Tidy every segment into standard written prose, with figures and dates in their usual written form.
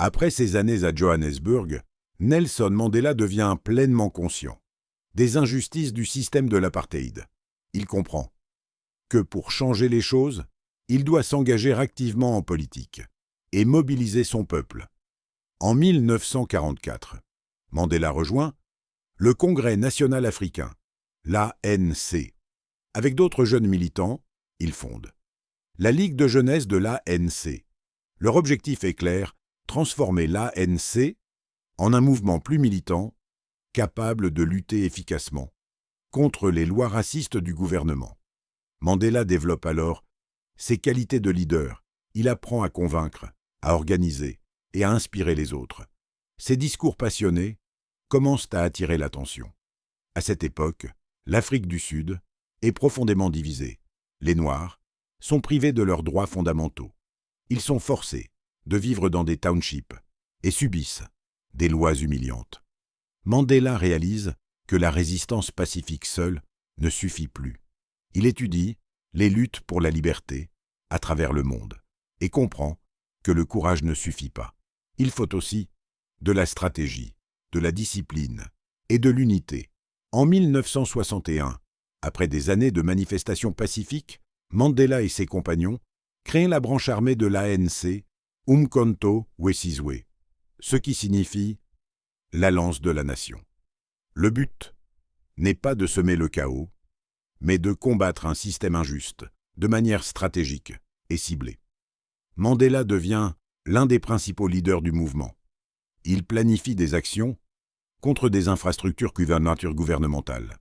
Après ces années à Johannesburg, Nelson Mandela devient pleinement conscient des injustices du système de l'apartheid. Il comprend que pour changer les choses, il doit s'engager activement en politique et mobiliser son peuple. En 1944, Mandela rejoint le Congrès national africain, l'ANC. Avec d'autres jeunes militants, il fonde la Ligue de jeunesse de l'ANC. Leur objectif est clair, transformer l'ANC en un mouvement plus militant, capable de lutter efficacement contre les lois racistes du gouvernement. Mandela développe alors ses qualités de leader. Il apprend à convaincre, à organiser et à inspirer les autres. Ses discours passionnés commencent à attirer l'attention. À cette époque, l'Afrique du Sud est profondément divisée. Les Noirs sont privés de leurs droits fondamentaux. Ils sont forcés de vivre dans des townships et subissent des lois humiliantes. Mandela réalise que la résistance pacifique seule ne suffit plus. Il étudie les luttes pour la liberté à travers le monde et comprend que le courage ne suffit pas. Il faut aussi de la stratégie, de la discipline et de l'unité. En 1961, après des années de manifestations pacifiques, Mandela et ses compagnons créent la branche armée de l'ANC, Umkhonto weSizwe, ce qui signifie « la lance de la nation ». Le but n'est pas de semer le chaos, mais de combattre un système injuste, de manière stratégique et ciblée. Mandela devient l'un des principaux leaders du mouvement. Il planifie des actions contre des infrastructures gouvernementales,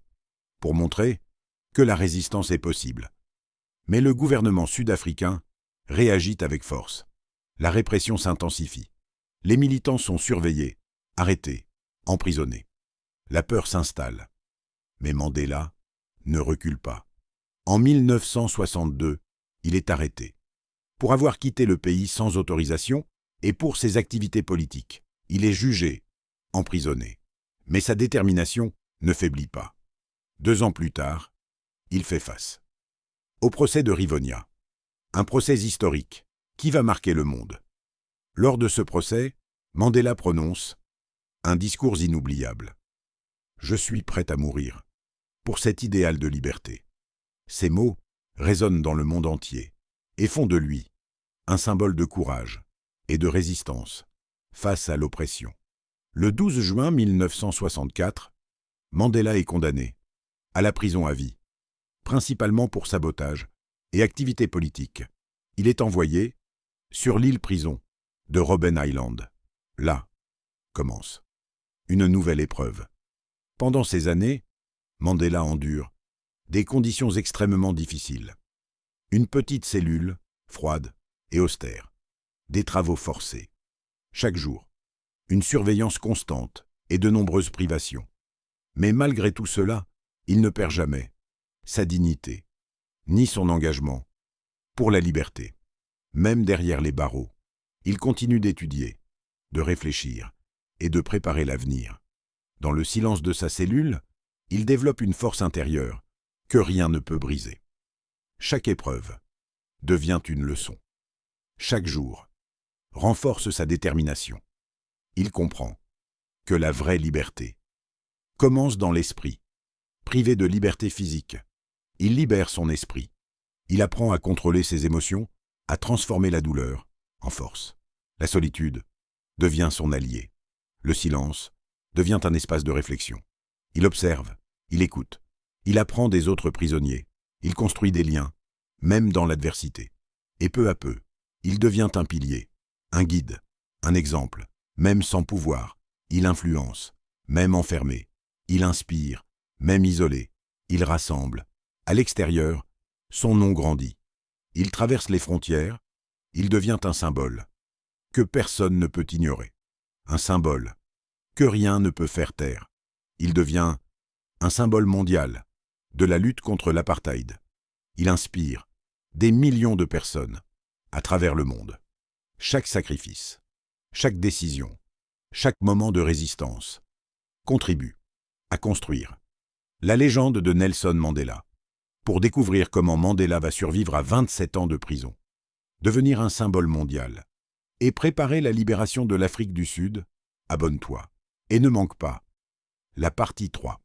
pour montrer que la résistance est possible. Mais le gouvernement sud-africain réagit avec force. La répression s'intensifie. Les militants sont surveillés, arrêtés, emprisonnés. La peur s'installe. Mais Mandela ne recule pas. En 1962, il est arrêté pour avoir quitté le pays sans autorisation et pour ses activités politiques. Il est jugé, emprisonné. Mais sa détermination ne faiblit pas. 2 ans plus tard, il fait face au procès de Rivonia, un procès historique qui va marquer le monde. Lors de ce procès, Mandela prononce un discours inoubliable. « Je suis prêt à mourir pour cet idéal de liberté ». Ces mots résonnent dans le monde entier et font de lui un symbole de courage et de résistance face à l'oppression. Le 12 juin 1964, Mandela est condamné à la prison à vie, principalement pour sabotage et activités politiques. Il est envoyé sur l'île-prison de Robben Island. Là commence une nouvelle épreuve. Pendant ces années, Mandela endure des conditions extrêmement difficiles. Une petite cellule, froide et austère. Des travaux forcés. Chaque jour, une surveillance constante et de nombreuses privations. Mais malgré tout cela, il ne perd jamais sa dignité, ni son engagement pour la liberté. Même derrière les barreaux, il continue d'étudier, de réfléchir et de préparer l'avenir. Dans le silence de sa cellule, il développe une force intérieure que rien ne peut briser. Chaque épreuve devient une leçon. Chaque jour renforce sa détermination. Il comprend que la vraie liberté commence dans l'esprit. Privé de liberté physique, il libère son esprit. Il apprend à contrôler ses émotions, à transformer la douleur en force. La solitude devient son allié. Le silence devient un espace de réflexion. Il observe, il écoute, il apprend des autres prisonniers, il construit des liens, même dans l'adversité. Et peu à peu, il devient un pilier, un guide, un exemple, même sans pouvoir. Il influence, même enfermé. Il inspire, même isolé. Il rassemble. À l'extérieur, son nom grandit. Il traverse les frontières, il devient un symbole que personne ne peut ignorer. Un symbole que rien ne peut faire taire. Il devient un symbole mondial de la lutte contre l'apartheid. Il inspire des millions de personnes à travers le monde. Chaque sacrifice, chaque décision, chaque moment de résistance contribue à construire la légende de Nelson Mandela. Pour découvrir comment Mandela va survivre à 27 ans de prison, devenir un symbole mondial et préparer la libération de l'Afrique du Sud, abonne-toi. Et ne manque pas la partie 3.